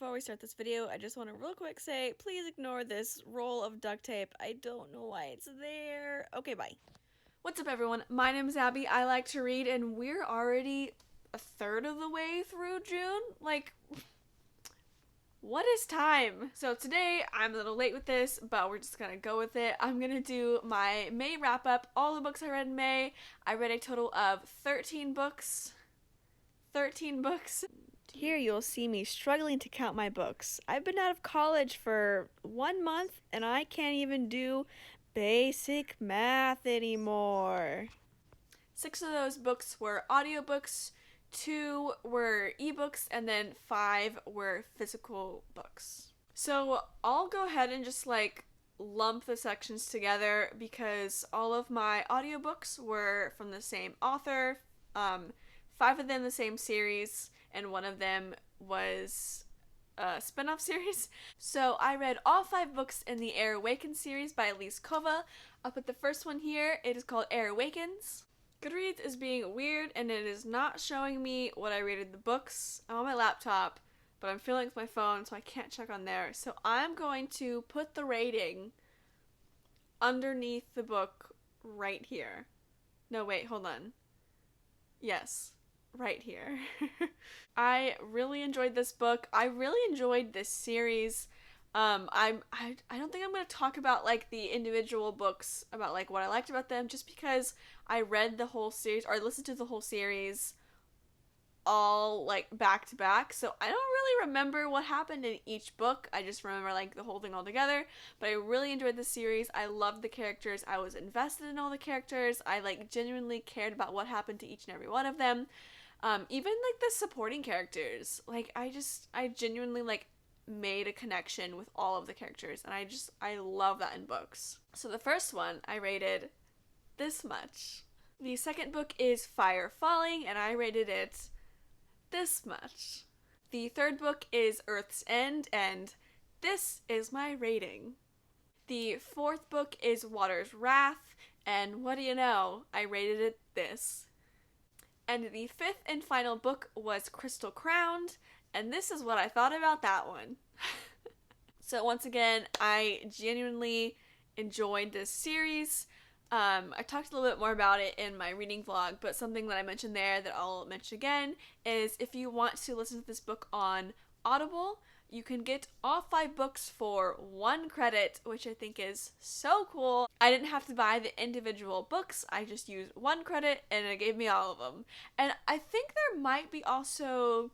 Before we start this video, I just want to real quick say, please ignore this roll of duct tape. I don't know why it's there. Okay, bye. What's up, everyone? My name is Abby. I like to read, and we're already a third of the way through June. Like, what is time? So today, I'm a little late with this, but we're just gonna go with it. I'm gonna do my May wrap-up, all the books I read in May. I read a total of 13 books. 13 books. Here you'll see me struggling to count my books. I've been out of college for 1 month and I can't even do basic math anymore. 6 of those books were audiobooks, 2 were ebooks, and then 5 were physical books. So I'll go ahead and just lump the sections together because all of my audiobooks were from the same author, 5 of them the same series, and 1 of them was a spin-off series. So I read all 5 books in the Awakens series by Elise Kova. I'll put the first one here. It is called Awakens. Goodreads is being weird and it is not showing me what I rated the books. I'm on my laptop, but I'm filming with my phone, so I can't check on there. So I'm going to put the rating underneath the book right here. No, wait, hold on. Yes. Right here. I really enjoyed this book. I really enjoyed this series. I don't think I'm going to talk about the individual books about what I liked about them, just because I read the whole series, or I listened to the whole series all back to back, so I don't really remember what happened in each book. I just remember the whole thing all together. But I really enjoyed the series. I loved the characters. I was invested in all the characters. I genuinely cared about what happened to each and every one of them. Even the supporting characters, I genuinely made a connection with all of the characters, and I love that in books. So the first one I rated this much. The second book is Fire Falling, and I rated it this much. The third book is Earth's End, and this is my rating. The fourth book is Water's Wrath, and what do you know? I rated it this. And the fifth and final book was Crystal Crowned, and this is what I thought about that one. So once again, I genuinely enjoyed this series. I talked a little bit more about it in my reading vlog, but something that I mentioned there that I'll mention again is if you want to listen to this book on Audible, you can get all 5 books for 1 credit, which I think is so cool. I didn't have to buy the individual books. I just used 1 credit and it gave me all of them. And I think there might be also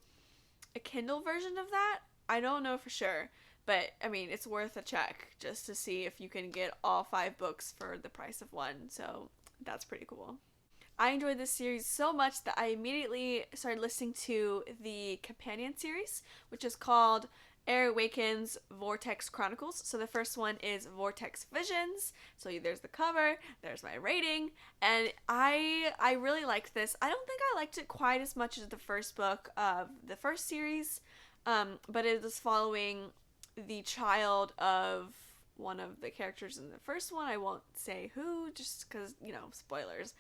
a Kindle version of that. I don't know for sure, but I mean, it's worth a check just to see if you can get all 5 books for the price of 1. So that's pretty cool. I enjoyed this series so much that I immediately started listening to the companion series, which is called Awakens Vortex Chronicles. So the first one is Vortex Visions. So there's the cover, there's my rating, and I really liked this. I don't think I liked it quite as much as the first book of the first series, but it is following the child of one of the characters in the first one. I won't say who, just because, spoilers.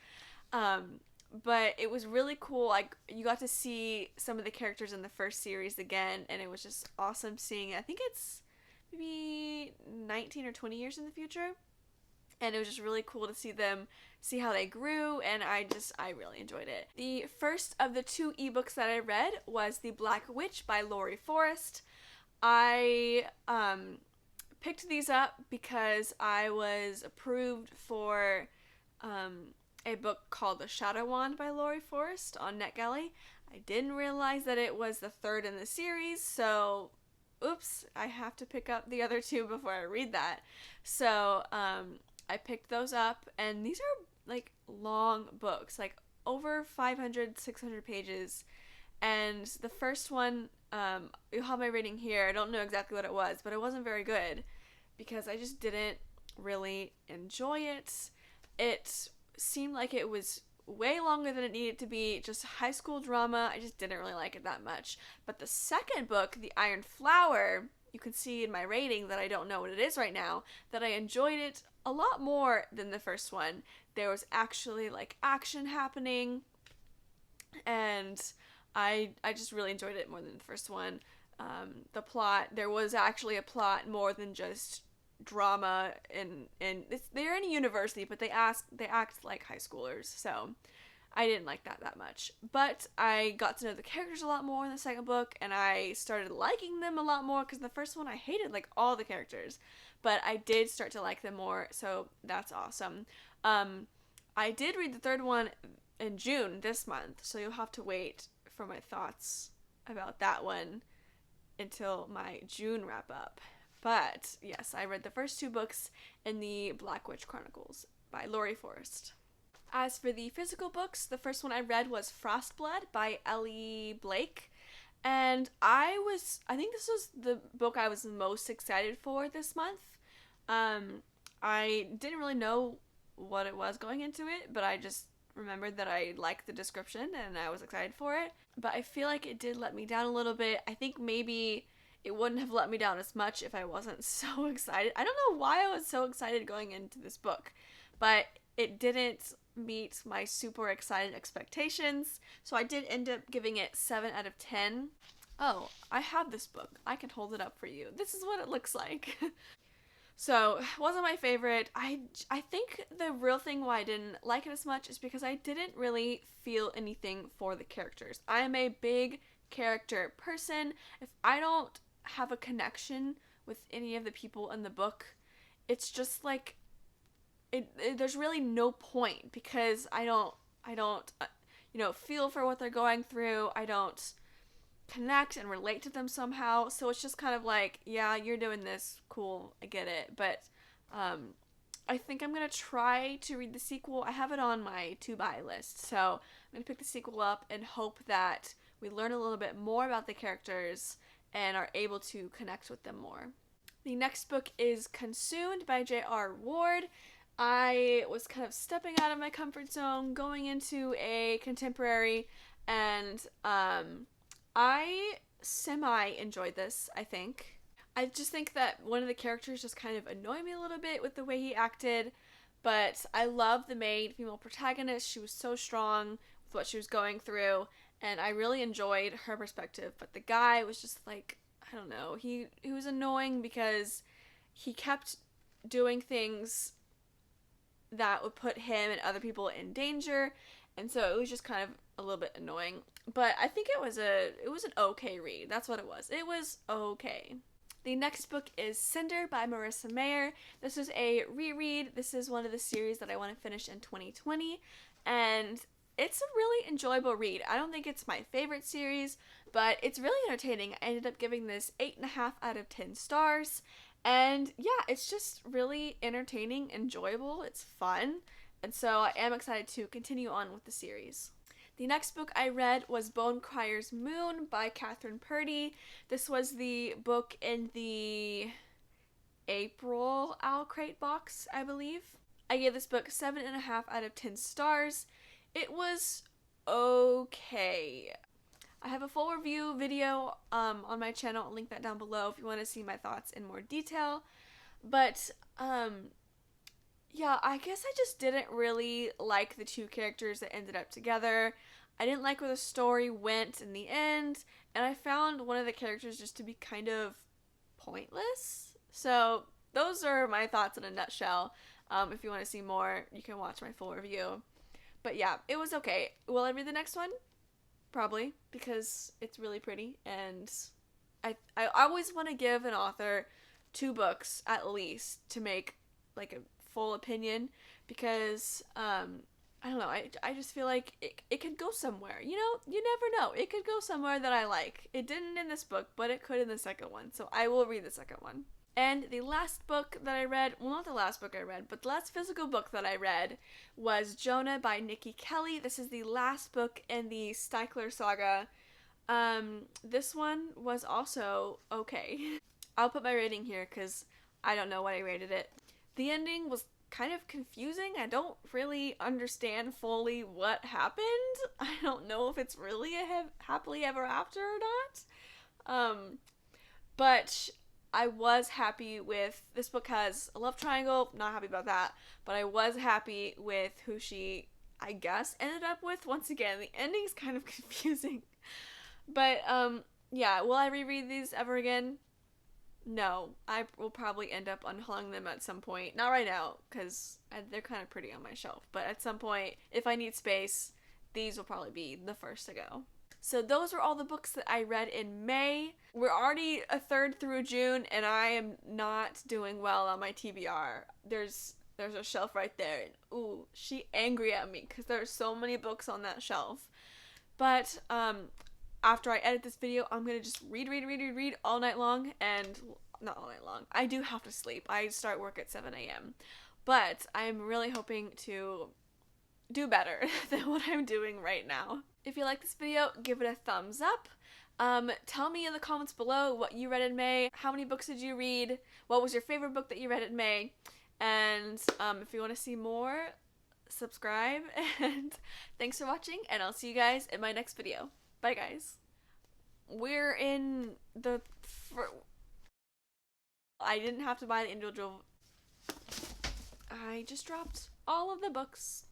But it was really cool. You got to see some of the characters in the first series again, and it was just awesome seeing it. I think it's maybe 19 or 20 years in the future, and it was just really cool to see how they grew, and I really enjoyed it. The first of the 2 ebooks that I read was The Black Witch by Laurie Forrest. I picked these up because I was approved for a book called The Shadow Wand by Laurie Forrest on NetGalley. I didn't realize that it was the 3rd in the series, so oops, I have to pick up the other 2 before I read that. So I picked those up, and these are long books, over 500, 600 pages. And the first one, you'll have my rating here. I don't know exactly what it was, but it wasn't very good because I just didn't really enjoy it. It seemed like it was way longer than it needed to be, just high school drama. I just didn't really like it that much. But the second book, The Iron Flower, you can see in my rating that I don't know what it is right now, that I enjoyed it a lot more than the first one. There was actually action happening, and I just really enjoyed it more than the first one. the plot. There was actually a plot more than just drama, and they're in a university, but they act like high schoolers, so I didn't like that much. But I got to know the characters a lot more in the second book, and I started liking them a lot more, because the first one I hated like all the characters, but I did start to like them more, so that's awesome. I did read the third one in June this month, so you'll have to wait for my thoughts about that one until my June wrap up. But yes, I read the first two books in the Black Witch Chronicles by Laurie Forrest. As for the physical books, the first one I read was Frostblood by Ellie Blake. And I think this was the book I was most excited for this month. I didn't really know what it was going into it, but I just remembered that I liked the description and I was excited for it. But I feel like it did let me down a little bit. I think maybe it wouldn't have let me down as much if I wasn't so excited. I don't know why I was so excited going into this book, but it didn't meet my super excited expectations, so I did end up giving it 7 out of 10. Oh, I have this book. I can hold it up for you. This is what it looks like. So, it wasn't my favorite. I think the real thing why I didn't like it as much is because I didn't really feel anything for the characters. I am a big character person. If I don't have a connection with any of the people in the book, it's just like there's really no point, because I don't feel for what they're going through. I don't connect and relate to them somehow, so it's just kind of like, yeah, you're doing this, cool, I get it. But I think I'm gonna try to read the sequel. I have it on my to buy list, so I'm gonna pick the sequel up and hope that we learn a little bit more about the characters and are able to connect with them more. The next book is Consumed by J.R. Ward. I was kind of stepping out of my comfort zone, going into a contemporary, and I semi-enjoyed this, I think. I just think that one of the characters just kind of annoyed me a little bit with the way he acted, but I love the main female protagonist. She was so strong with what she was going through, and I really enjoyed her perspective. But the guy was just like, I don't know, he was annoying because he kept doing things that would put him and other people in danger, and so it was just kind of a little bit annoying. But I think it was an okay read. That's what it was. It was okay. The next book is Cinder by Marissa Mayer. This is a reread. This is one of the series that I want to finish in 2020, and it's a really enjoyable read. I don't think it's my favorite series, but it's really entertaining. I ended up giving this 8.5 out of 10 stars. And yeah, it's just really entertaining, enjoyable, it's fun, and so I am excited to continue on with the series. The next book I read was Bone Crier's Moon by Catherine Purdy. This was the book in the April Owl Crate box, I believe. I gave this book 7.5 out of 10 stars. It was okay. I have a full review video on my channel. I'll link that down below if you want to see my thoughts in more detail. But, yeah, I guess I just didn't really like the two characters that ended up together. I didn't like where the story went in the end, and I found one of the characters just to be kind of pointless. So, those are my thoughts in a nutshell. If you want to see more, you can watch my full review. But yeah, it was okay. Will I read the next one? Probably, because it's really pretty, and I always want to give an author 2 books at least to make like a full opinion, because I don't know, I just feel like it could go somewhere, you never know, it could go somewhere that I like. It didn't in this book, but it could in the second one, so I will read the second one. And the last book that I read, well, not the last book I read, but the last physical book that I read was Jonah by Nikki Kelly. This is the last book in the Steichler saga. This one was also okay. I'll put my rating here because I don't know what I rated it. The ending was kind of confusing. I don't really understand fully what happened. I don't know if it's really a happily ever after or not. But I was happy with, this book has a love triangle, not happy about that, but I was happy with who she, I guess, ended up with. Once again, the ending's kind of confusing. But, Yeah, will I reread these ever again? No, I will probably end up unhauling them at some point. Not right now, because they're kind of pretty on my shelf. But at some point, if I need space, these will probably be the first to go. So those were all the books that I read in May. We're already a third through June, and I am not doing well on my TBR. There's a shelf right there, and ooh, she angry at me because there's so many books on that shelf. But after I edit this video, I'm gonna just read all night long, and not all night long. I do have to sleep. I start work at 7 a.m. But I'm really hoping to do better than what I'm doing right now. If you like this video, give it a thumbs up. Tell me in the comments below what you read in May. How many books did you read? What was your favorite book that you read in May? And if you want to see more, subscribe. And thanks for watching, and I'll see you guys in my next video. Bye, guys. We're in the... I didn't have to buy the individual... I just dropped all of the books.